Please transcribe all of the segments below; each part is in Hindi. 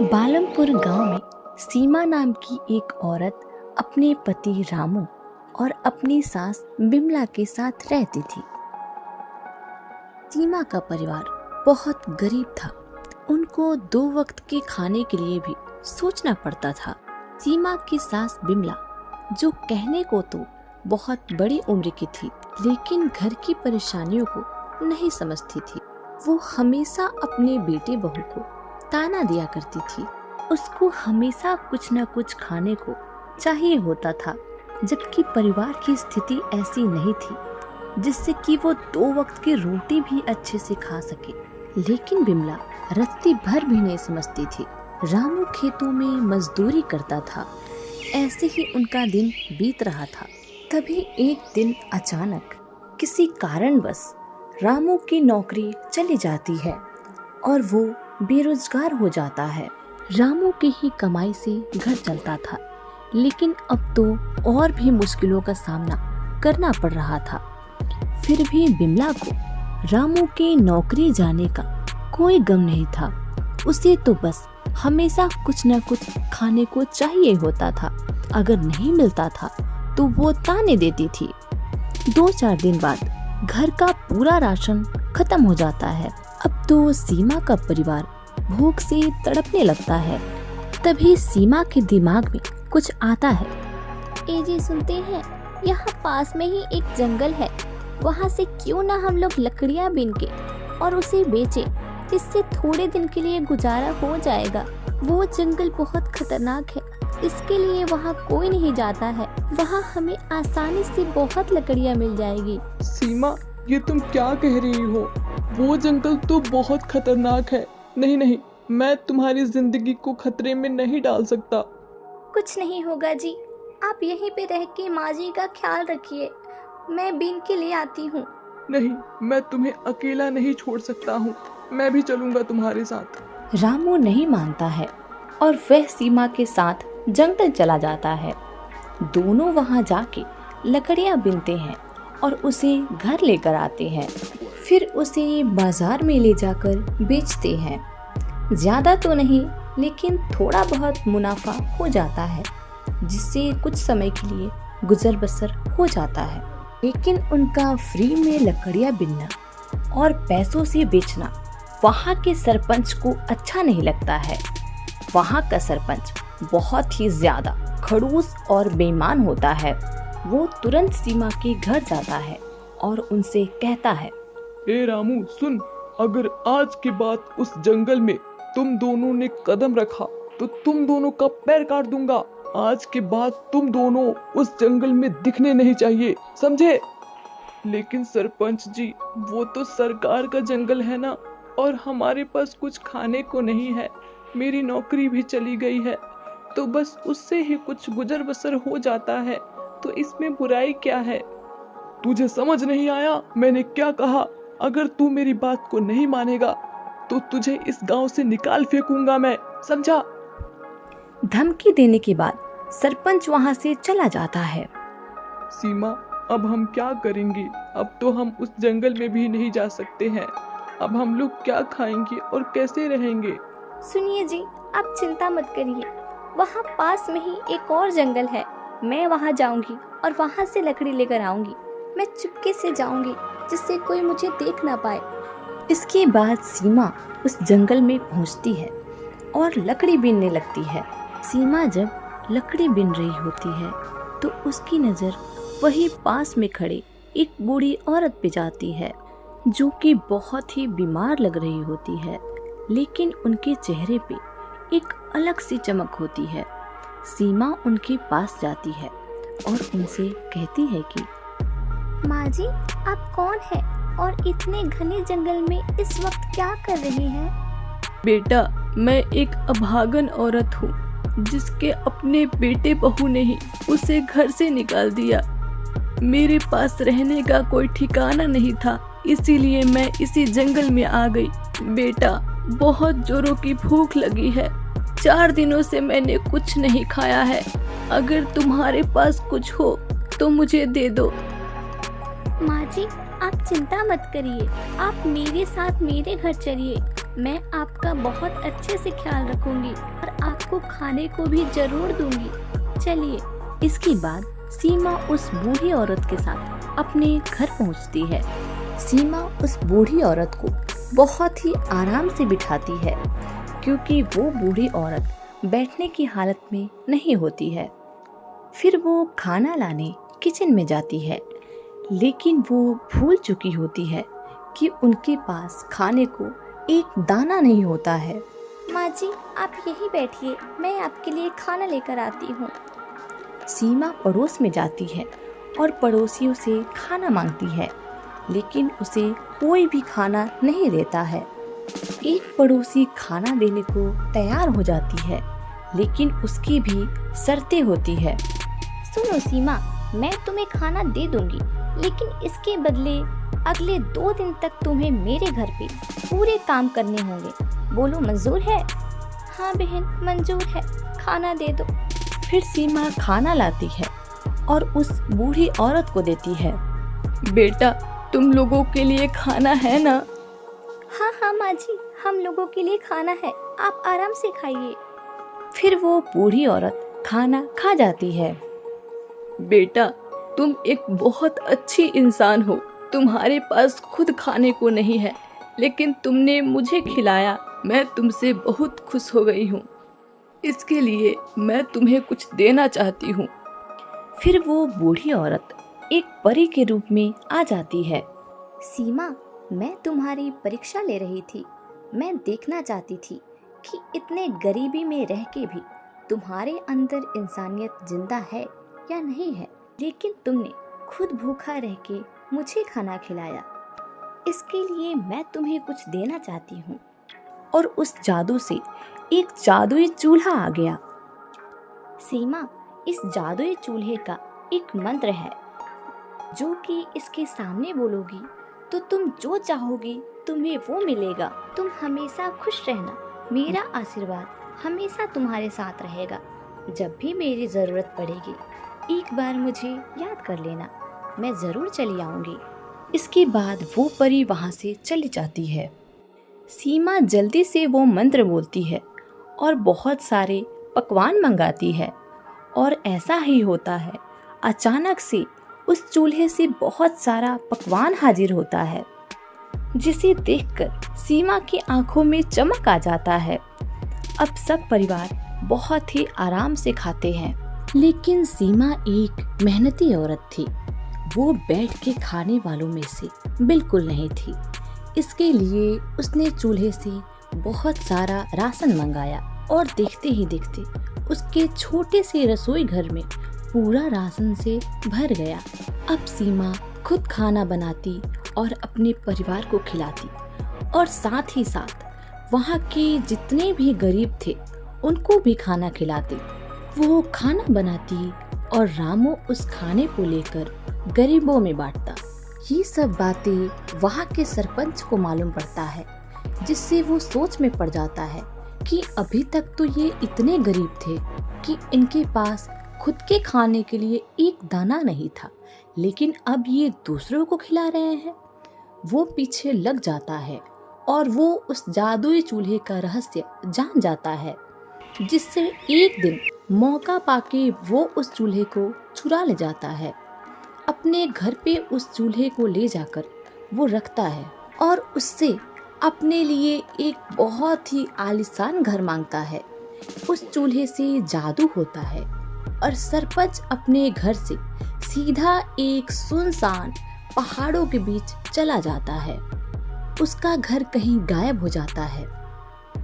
बालमपुर गांव में सीमा नाम की एक औरत अपने पति रामू और अपनी सास बिमला के साथ रहती थी। सीमा का परिवार बहुत गरीब था। उनको 2 वक्त के खाने के लिए भी सोचना पड़ता था। सीमा की सास बिमला, जो कहने को तो बहुत बड़ी उम्र की थी, लेकिन घर की परेशानियों को नहीं समझती थी। वो हमेशा अपने बेटे बहू को ताना दिया करती थी। उसको हमेशा कुछ न कुछ खाने को चाहिए होता था, जबकि परिवार की स्थिति ऐसी नहीं थी जिससे कि वो 2 वक्त की रोटी भी अच्छे से खा सके। लेकिन बिमला रत्ती भर भी नहीं समझती थी। रामू खेतों में मजदूरी करता था। ऐसे ही उनका दिन बीत रहा था। तभी एक दिन अचानक किसी कारणवश रामू की नौकरी चली जाती है और वो बेरोजगार हो जाता है। रामू की ही कमाई से घर चलता था, लेकिन अब तो और भी मुश्किलों का सामना करना पड़ रहा था। फिर भी बिमला को रामू के नौकरी जाने का कोई गम नहीं था। उसे तो बस हमेशा कुछ न कुछ खाने को चाहिए होता था। अगर नहीं मिलता था तो वो ताने देती थी। 2-4 दिन बाद घर का पूरा राशन खत्म हो जाता है। अब तो सीमा का परिवार भूख से तड़पने लगता है। तभी सीमा के दिमाग में कुछ आता है। ए जी, सुनते हैं, यहाँ पास में ही एक जंगल है। वहाँ से क्यों ना हम लोग लकड़ियाँ बीन के और उसे बेचें। इससे थोड़े दिन के लिए गुजारा हो जाएगा। वो जंगल बहुत खतरनाक है, इसके लिए वहाँ कोई नहीं जाता है। वहाँ हमें आसानी से बहुत लकड़ियाँ मिल जाएगी। सीमा, ये तुम क्या कह रही हो? वो जंगल तो बहुत खतरनाक है। नहीं, मैं तुम्हारी जिंदगी को खतरे में नहीं डाल सकता। कुछ नहीं होगा जी, आप यहीं पे रह के माँ जी का ख्याल रखिए। मैं बीन के लिए आती हूँ। नहीं, मैं तुम्हें अकेला नहीं छोड़ सकता हूँ। मैं भी चलूंगा तुम्हारे साथ। रामू नहीं मानता है और वह सीमा के साथ जंगल चला जाता है। दोनों वहां जाके लकड़ियां बीनते हैं और उसे घर लेकर आते हैं। फिर उसे बाजार में ले जाकर बेचते हैं। ज्यादा तो नहीं, लेकिन थोड़ा बहुत मुनाफा हो जाता है, जिससे कुछ समय के लिए गुजर बसर हो जाता है। लेकिन उनका फ्री में लकड़ियां बीनना और पैसों से बेचना वहाँ के सरपंच को अच्छा नहीं लगता है। वहाँ का सरपंच बहुत ही ज्यादा खड़ूस और बेईमान होता है। वो तुरंत सीमा के घर जाता है और उनसे कहता है, ए रामू, सुन, अगर आज के बाद उस जंगल में तुम दोनों ने कदम रखा तो तुम दोनों का पैर काट दूंगा। आज के बाद तुम दोनों उस जंगल में दिखने नहीं चाहिए, समझे? लेकिन सरपंच जी, वो तो सरकार का जंगल है ना, और हमारे पास कुछ खाने को नहीं है। मेरी नौकरी भी चली गई है, तो बस उससे ही कुछ गुजर बसर हो जाता है, तो इसमें बुराई क्या है? तुझे समझ नहीं आया मैंने क्या कहा? अगर तू मेरी बात को नहीं मानेगा तो तुझे इस गांव से निकाल फेंकूंगा मैं, समझा? धमकी देने के बाद सरपंच वहां से चला जाता है। सीमा, अब हम क्या करेंगे? अब तो हम उस जंगल में भी नहीं जा सकते हैं। अब हम लोग क्या खाएंगे और कैसे रहेंगे? सुनिए जी, आप चिंता मत करिए। वहाँ पास में ही एक और जंगल है। मैं वहाँ जाऊंगी और वहाँ से लकड़ी लेकर आऊंगी। मैं चुपके से जाऊंगी, जिससे कोई मुझे देख ना पाए। इसके बाद सीमा उस जंगल में पहुंचती है और लकड़ी बीनने लगती है। सीमा जब लकड़ी बीन रही होती है तो उसकी नज़र वही पास में खड़े एक बूढ़ी औरत पे जाती है, जो कि बहुत ही बीमार लग रही होती है। लेकिन उनके चेहरे पे एक अलग सी चमक होती है। सीमा उनके पास जाती है और उनसे कहती है कि माँ जी, आप कौन हैं और इतने घने जंगल में इस वक्त क्या कर रही हैं? बेटा, मैं एक अभागन औरत हूँ, जिसके अपने बेटे बहू ने ही उसे घर से निकाल दिया। मेरे पास रहने का कोई ठिकाना नहीं था, इसीलिए मैं इसी जंगल में आ गई। बेटा, बहुत जोरों की भूख लगी है। 4 दिनों से मैंने कुछ नहीं खाया है। अगर तुम्हारे पास कुछ हो तो मुझे दे दो। माँ जी, आप चिंता मत करिए। आप मेरे साथ मेरे घर चलिए। मैं आपका बहुत अच्छे से ख्याल रखूंगी और आपको खाने को भी जरूर दूंगी। चलिए। इसके बाद सीमा उस बूढ़ी औरत के साथ अपने घर पहुंचती है। सीमा उस बूढ़ी औरत को बहुत ही आराम से बिठाती है, क्योंकि वो बूढ़ी औरत बैठने की हालत में नहीं होती है। फिर वो खाना लाने किचन में जाती है, लेकिन वो भूल चुकी होती है कि उनके पास खाने को एक दाना नहीं होता है। माँ जी, आप यहीं बैठिए, मैं आपके लिए खाना लेकर आती हूँ। सीमा पड़ोस में जाती है और पड़ोसियों से खाना मांगती है, लेकिन उसे कोई भी खाना नहीं देता है। एक पड़ोसी खाना देने को तैयार हो जाती है, लेकिन उसकी भी शर्तें होती है। सुनो सीमा, मैं तुम्हें खाना दे दूंगी, लेकिन इसके बदले अगले 2 दिन तक तुम्हें मेरे घर पे पूरे काम करने होंगे। बोलो मंजूर है? हाँ बहन, मंजूर है, खाना दे दो। फिर सीमा खाना लाती है और उस बूढ़ी औरत को देती है। बेटा, तुम लोगों के लिए खाना है ना? हाँ हाँ माँ जी, हम लोगों के लिए खाना है, आप आराम से खाइए। फिर वो बूढ़ी औरत खाना खा जाती है। बेटा, तुम एक बहुत अच्छी इंसान हो। तुम्हारे पास खुद खाने को नहीं है, लेकिन तुमने मुझे खिलाया। मैं तुमसे बहुत खुश हो गई हूँ। इसके लिए मैं तुम्हें कुछ देना चाहती हूँ। फिर वो बूढ़ी औरत एक परी के रूप में आ जाती है। सीमा, मैं तुम्हारी परीक्षा ले रही थी। मैं देखना चाहती थी कि इतने गरीबी में रह के भी तुम्हारे अंदर इंसानियत जिंदा है या नहीं है, लेकिन तुमने खुद भूखा रह के मुझे खाना खिलाया। इसके लिए मैं तुम्हें कुछ देना चाहती हूँ। और उस जादू से एक जादुई चूल्हा आ गया। सीमा, इस जादुई चूल्हे का एक मंत्र है, जो कि इसके सामने बोलोगी तो तुम जो चाहोगी तुम्हें वो मिलेगा। तुम हमेशा खुश रहना। मेरा आशीर्वाद हमेशा तुम्हारे साथ रहेगा। जब भी मेरी जरूरत पड़ेगी, एक बार मुझे याद कर लेना, मैं जरूर चली आऊंगी। इसके बाद वो परी वहाँ से चली जाती है। सीमा जल्दी से वो मंत्र बोलती है और बहुत सारे पकवान मंगाती है, और ऐसा ही होता है। अचानक से उस चूल्हे से बहुत सारा पकवान हाजिर होता है, जिसे देखकर सीमा की आंखों में चमक आ जाता है। अब सब परिवार बहुत ही आराम से खाते हैं, लेकिन सीमा एक मेहनती औरत थी। वो बैठ के खाने वालों में से बिल्कुल नहीं थी। इसके लिए उसने चूल्हे से बहुत सारा राशन मंगाया, और देखते ही देखते उसके छोटे से रसोई घर में पूरा राशन से भर गया। अब सीमा खुद खाना बनाती और अपने परिवार को खिलाती, और साथ ही साथ वहाँ के जितने भी गरीब थे उनको भी खाना खिलाती। वो खाना बनाती और रामू उस खाने को लेकर गरीबों में बांटता। ये सब बातें वहाँ के सरपंच को मालूम पड़ता है, जिससे वो सोच में पड़ जाता है कि अभी तक तो ये इतने गरीब थे कि इनके पास खुद के खाने के लिए एक दाना नहीं था, लेकिन अब ये दूसरों को खिला रहे हैं। वो पीछे लग जाता है और वो उस जादुई चूल्हे का रहस्य जान जाता है, जिससे एक दिन मौका पाके वो उस चूल्हे को चुरा ले जाता है। अपने घर पे उस चूल्हे को ले जाकर वो रखता है और उससे अपने लिए एक बहुत ही आलीशान घर मांगता है। उस चूल्हे से जादू होता है और सरपंच अपने घर से सीधा एक सुनसान पहाड़ों के बीच चला जाता है। उसका घर कहीं गायब हो जाता है।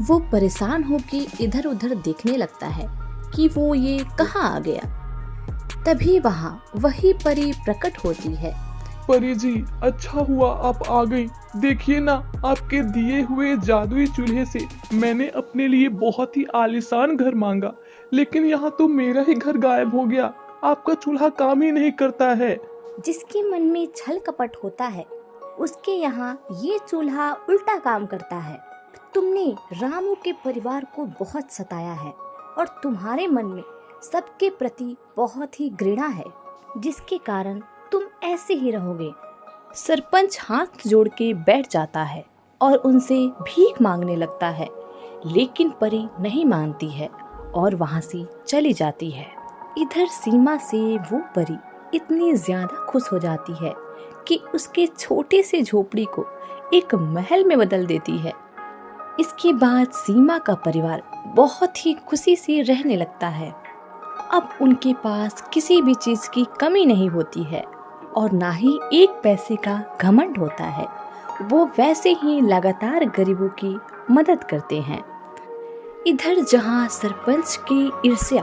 वो परेशान होकर इधर उधर देखने लगता है कि वो ये कहाँ आ गया। तभी वहाँ वही परी प्रकट होती है। परी जी, अच्छा हुआ आप आ गई। देखिए ना, आपके दिए हुए जादुई चूल्हे से मैंने अपने लिए बहुत ही आलीशान घर मांगा, लेकिन यहाँ तो मेरा ही घर गायब हो गया। आपका चूल्हा काम ही नहीं करता है। जिसके मन में छल कपट होता है, उसके यहाँ ये चूल्हा उल्टा काम करता है। तुमने रामू के परिवार को बहुत सताया है और तुम्हारे मन में सबके प्रति बहुत ही घृणा है, जिसके कारण तुम ऐसे ही रहोगे। सरपंच हाथ जोड़ के बैठ जाता है और उनसे भीख मांगने लगता है, लेकिन परी नहीं मानती है और वहाँ से चली जाती है। इधर सीमा से वो परी इतनी ज्यादा खुश हो जाती है कि उसके छोटे से झोपड़ी को एक महल में बदल देती है। इसके बाद सीमा का परिवार बहुत ही खुशी से रहने लगता है। अब उनके पास किसी भी चीज की कमी नहीं होती है और ना ही एक पैसे का घमंड होता है। वो वैसे ही लगातार गरीबों की मदद करते हैं। इधर जहाँ सरपंच की ईर्ष्या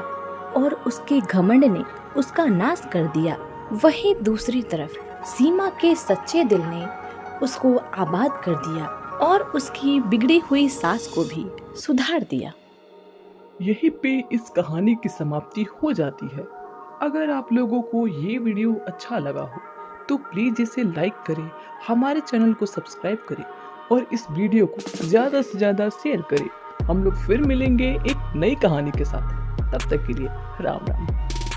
और उसके घमंड ने उसका नाश कर दिया, वहीं दूसरी तरफ सीमा के सच्चे दिल ने उसको आबाद कर दिया और उसकी बिगड़ी हुई सास को भी सुधार दिया। यहीं पे इस कहानी की समाप्ति हो जाती है। अगर आप लोगों को ये वीडियो अच्छा लगा हो तो प्लीज इसे लाइक करें, हमारे चैनल को सब्सक्राइब करें और इस वीडियो को ज्यादा से ज्यादा शेयर करें। हम लोग फिर मिलेंगे एक नई कहानी के साथ। तब तक के लिए राम राम।